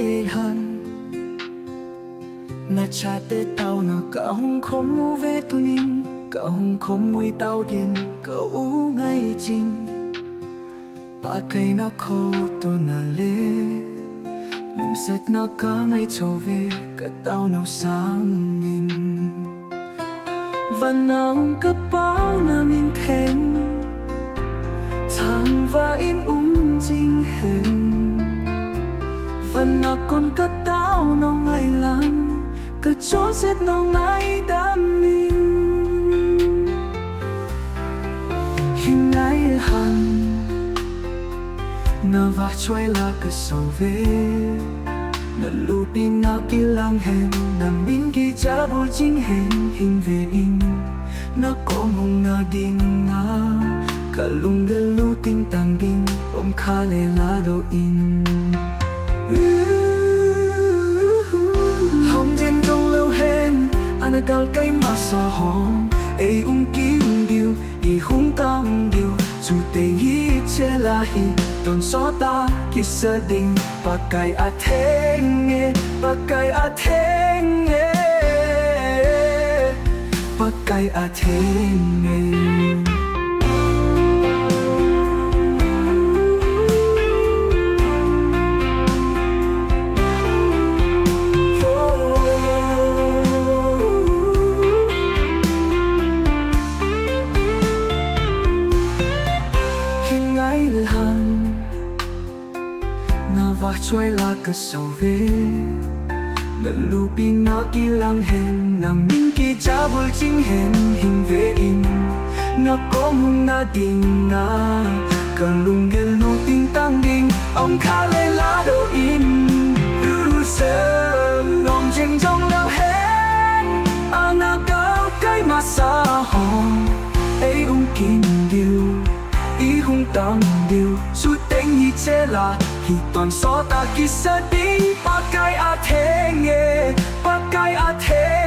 ngày hận na cha tê tao na cả hông không ngu về tu nín cả hông không mùi tao điên cả u ngày chinh ba cây na khâu tu na lê mình sẽ na cả ngày trâu về cả tao nào sáng nhìn và nắng cấp báo na mình thêm thang và in chính hình và na con cất tao nào ngày lắm cả chỗ xét nào ngày đam mình hình ngày hẳn na va choy la cả sầu về na lu pin na kỳ lang hen na min kỳ cha bol chính hình về in na có mong na ding na cả lung de lu ting tang ding om kha le la do in hồng trên đông lâu hen ana gal cây mà sa hồng ai kim điều đi hung tăng điều dù tình hi che la hi don so ta kisa ding pakai athenge pakai athenge pakai athenge và choy la cả sầu về na lu pin na kỳ lang hen na min kỳ cha bol chính hình về in na có mong na ding na cả lung ge lu ting tang ding ông kha le la do in du sơ ngom trên trong lao hen ana cao cái mà sa hồng ai kim điều ý hung tăng điều suốt tình hi che là hi toàn so ta kisa ding pakai athenge pakai athenge